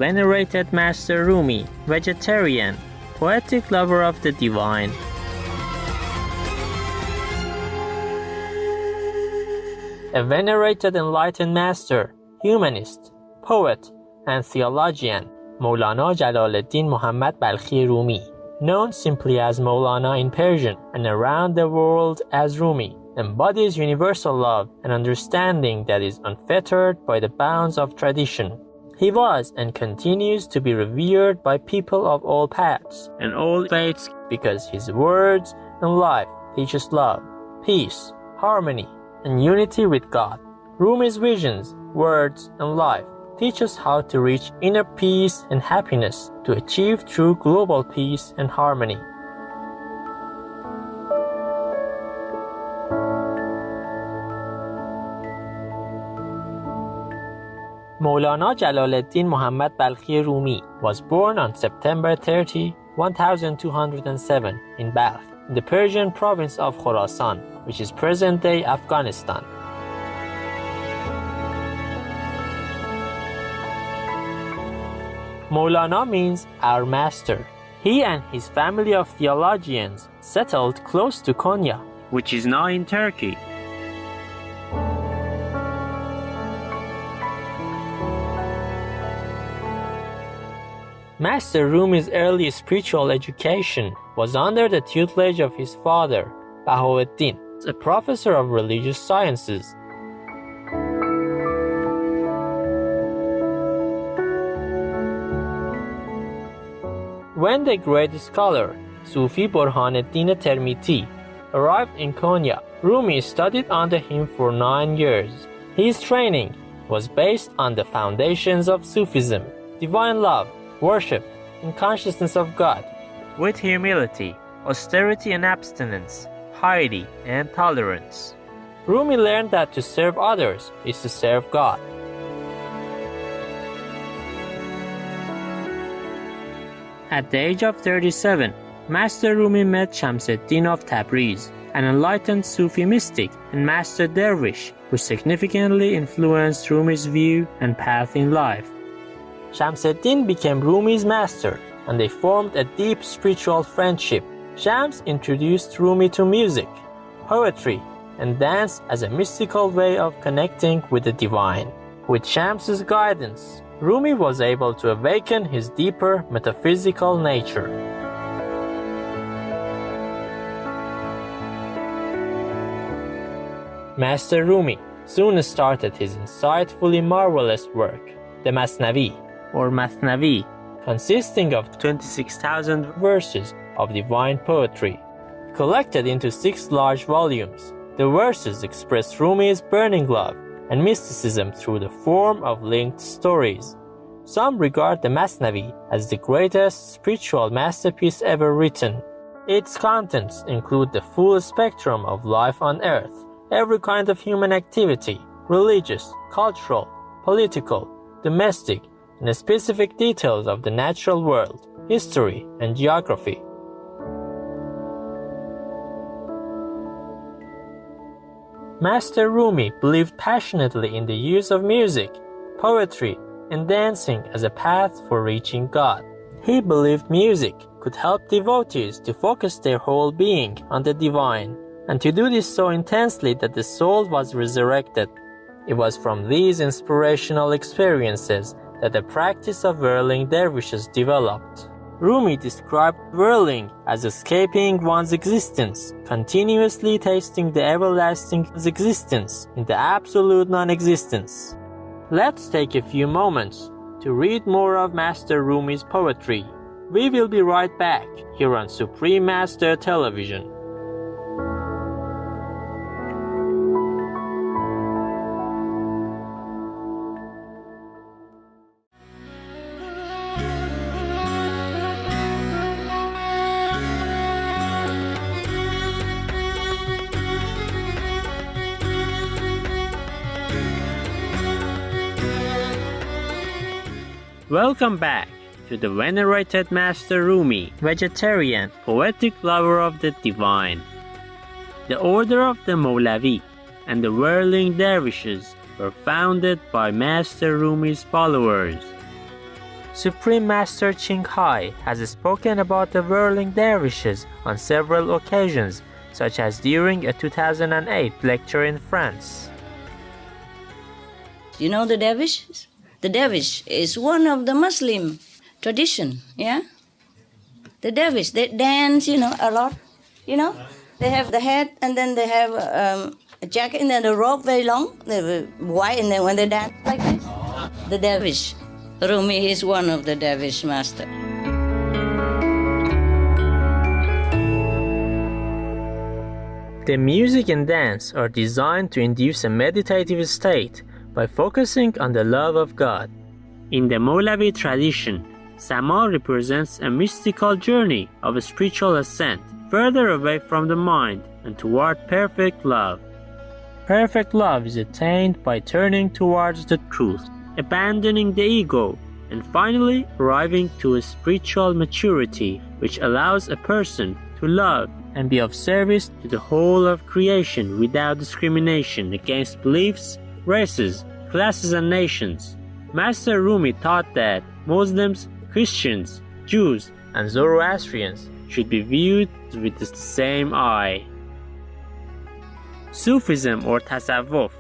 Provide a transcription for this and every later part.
venerated Master Rumi, vegetarian, poetic lover of the divine. A venerated enlightened master, humanist, poet, and theologian, Maulana Jalaleddin Muhammad Balkhi Rumi, known simply as Maulana in Persian and around the world as Rumi, embodies universal love and understanding that is unfettered by the bounds of tradition. He was and continues to be revered by people of all paths and all faiths because his words and life teach us love, peace, harmony, and unity with God. Rumi's visions, words, and life teach us how to reach inner peace and happiness to achieve true global peace and harmony. Maulana Jalaleddin Muhammad Balkhi Rumi was born on September 30, 1207 in Balkh, in the Persian province of Khorasan, which is present-day Afghanistan. Maulana means our master. He and his family of theologians settled close to Konya, which is now in Turkey. Master Rumi's early spiritual education was under the tutelage of his father, Bahauddin, a professor of religious sciences. When the great scholar, Sufi Burhaneddin Termiti, arrived in Konya, Rumi studied under him for 9 years. His training was based on the foundations of Sufism, divine love, worship, and consciousness of God, with humility, austerity and abstinence, piety and tolerance. Rumi learned that to serve others is to serve God. At the age of 37, Master Rumi met Shamseddin of Tabriz, an enlightened Sufi mystic and master dervish who significantly influenced Rumi's view and path in life. Shamseddin became Rumi's master, and they formed a deep spiritual friendship. Shams introduced Rumi to music, poetry, and dance as a mystical way of connecting with the divine. With Shams's guidance, Rumi was able to awaken his deeper metaphysical nature. Master Rumi soon started his insightfully marvelous work, the Masnavi, or Mathnavi, consisting of 26,000 verses of divine poetry. Collected into 6 large volumes, the verses express Rumi's burning love and mysticism through the form of linked stories. Some regard the Masnavi as the greatest spiritual masterpiece ever written. Its contents include the full spectrum of life on earth, every kind of human activity, religious, cultural, political, domestic, and the specific details of the natural world, history, and geography. Master Rumi believed passionately in the use of music, poetry, and dancing as a path for reaching God. He believed music could help devotees to focus their whole being on the divine, and to do this so intensely that the soul was resurrected. It was from these inspirational experiences that the practice of whirling dervishes developed. Rumi described whirling as escaping one's existence, continuously tasting the everlasting existence in the absolute non-existence. Let's take a few moments to read more of Master Rumi's poetry. We will be right back here on Supreme Master Television. Welcome back to the venerated Master Rumi, vegetarian, poetic lover of the divine. The order of the Maulavi and the whirling dervishes were founded by Master Rumi's followers. Supreme Master Chay has spoken about the whirling dervishes on several occasions, such as during a 2008 lecture in France. You know the dervish? The dervish is one of the Muslim tradition, yeah? The dervish, they dance, a lot, They have the hat and then they have a jacket and then the robe very long, they're white, and then when they dance like this, the dervish. Rumi is one of the dervish master. The music and dance are designed to induce a meditative state by focusing on the love of God. In the Maulavi tradition, Sama represents a mystical journey of a spiritual ascent, further away from the mind and toward perfect love. Perfect love is attained by turning towards the truth, abandoning the ego, and finally arriving to a spiritual maturity which allows a person to love and be of service to the whole of creation without discrimination against beliefs, races, classes, and nations. Master Rumi taught that Muslims, Christians, Jews, and Zoroastrians should be viewed with the same eye. Sufism or Tasawwuf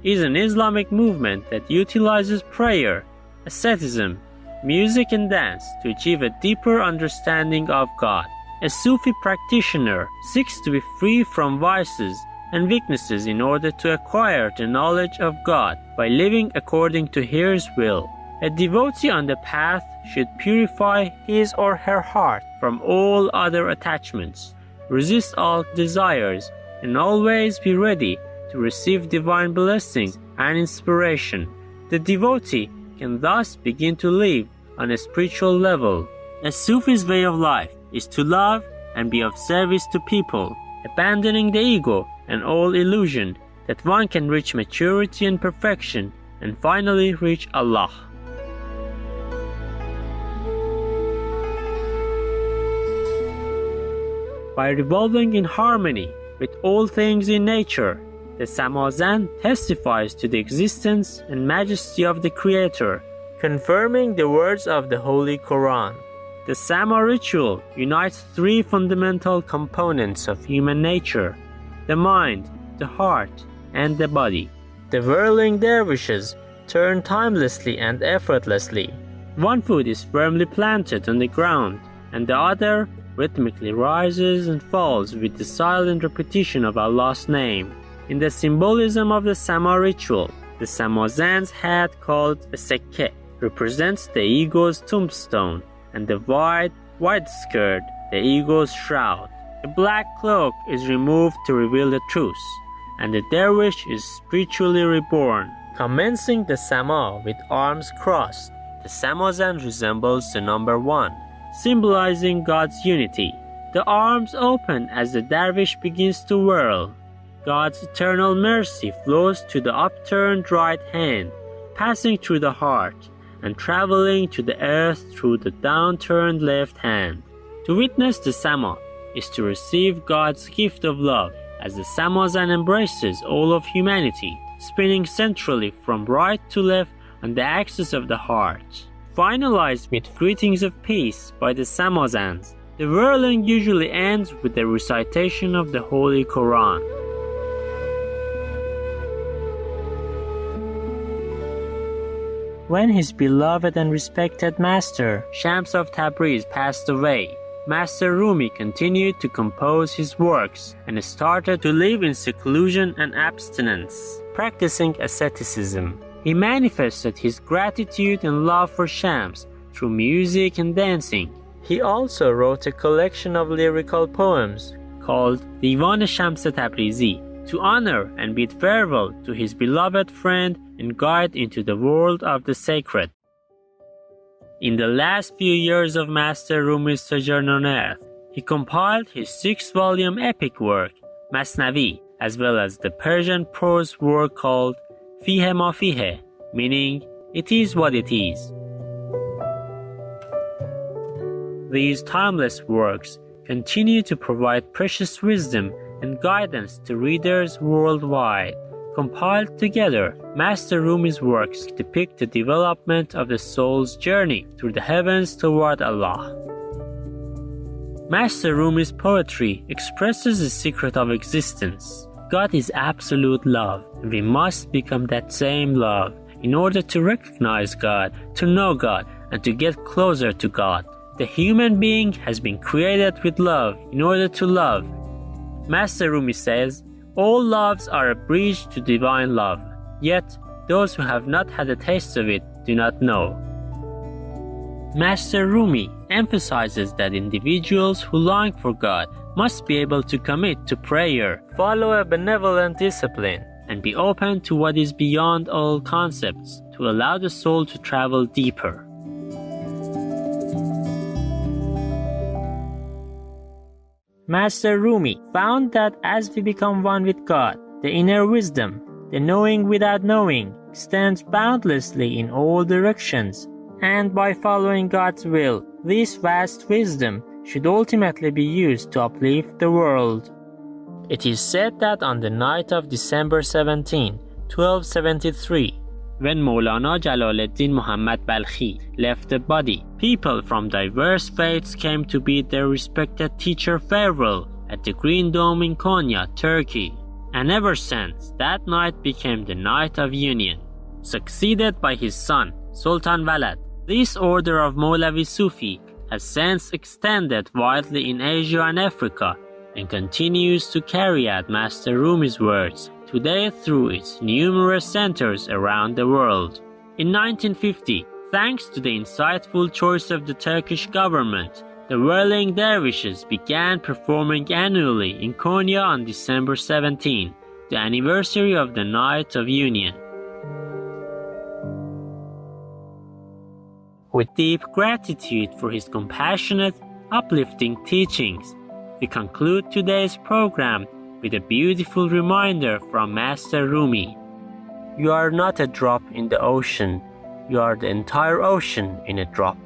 is an Islamic movement that utilizes prayer, asceticism, music, and dance to achieve a deeper understanding of God. A Sufi practitioner seeks to be free from vices and weaknesses in order to acquire the knowledge of God by living according to His will. A devotee on the path should purify his or her heart from all other attachments, resist all desires, and always be ready to receive divine blessing and inspiration. The devotee can thus begin to live on a spiritual level. A Sufi's way of life is to love and be of service to people, abandoning the ego and all illusion that one can reach maturity and perfection and finally reach Allah. By revolving in harmony with all things in nature, the Samazan testifies to the existence and majesty of the Creator, confirming the words of the Holy Quran. The Sama ritual unites three fundamental components of human nature: the mind, the heart, and the body. The whirling dervishes turn timelessly and effortlessly. One foot is firmly planted on the ground, and the other rhythmically rises and falls with the silent repetition of Allah's name. In the symbolism of the Sama ritual, the Samazan's hat, called a sekke, represents the ego's tombstone, and the white skirt, the ego's shroud. A black cloak is removed to reveal the truth, and the dervish is spiritually reborn. Commencing the Sama with arms crossed, the Samazan resembles the number 1, symbolizing God's unity. The arms open as the dervish begins to whirl. God's eternal mercy flows to the upturned right hand, passing through the heart, and traveling to the earth through the downturned left hand. To witness the Sama is to receive God's gift of love, as the Samazan embraces all of humanity, spinning centrally from right to left on the axis of the heart. Finalized with greetings of peace by the Samazans, the whirling usually ends with the recitation of the Holy Quran. When his beloved and respected master, Shams of Tabriz, passed away, Master Rumi continued to compose his works and started to live in seclusion and abstinence, practicing asceticism. He manifested his gratitude and love for Shams through music and dancing. He also wrote a collection of lyrical poems called Divan Shams Tabrizi to honor and bid farewell to his beloved friend and guide into the world of the sacred. In the last few years of Master Rumi's sojourn on earth, he compiled his 6-volume epic work, Masnavi, as well as the Persian prose work called Fihe ma fihe, meaning it is what it is. These timeless works continue to provide precious wisdom and guidance to readers worldwide, Compiled together, Master Rumi's works depict the development of the soul's journey through the heavens toward Allah. Master Rumi's poetry expresses the secret of existence. God is absolute love, and we must become that same love in order to recognize God, to know God, and to get closer to God. The human being has been created with love in order to love. Master Rumi says, all loves are a bridge to divine love, yet those who have not had a taste of it do not know. Master Rumi emphasizes that individuals who long for God must be able to commit to prayer, follow a benevolent discipline, and be open to what is beyond all concepts to allow the soul to travel deeper. Master Rumi found that as we become one with God, the inner wisdom, the knowing without knowing, extends boundlessly in all directions, and by following God's will, this vast wisdom should ultimately be used to uplift the world. It is said that on the night of December 17, 1273, when Maulana Jalaluddin Muhammad Balkhi left the body, people from diverse faiths came to bid their respected teacher farewell at the Green Dome in Konya, Turkey. And ever since, that night became the night of union. Succeeded by his son, Sultan Walad, this order of Maulavi Sufi has since extended widely in Asia and Africa and continues to carry out Master Rumi's words today through its numerous centers around the world. In 1950, thanks to the insightful choice of the Turkish government, the whirling dervishes began performing annually in Konya on December 17, the anniversary of the Night of Union. With deep gratitude for his compassionate, uplifting teachings, we conclude today's program with a beautiful reminder from Master Rumi. You are not a drop in the ocean, you are the entire ocean in a drop.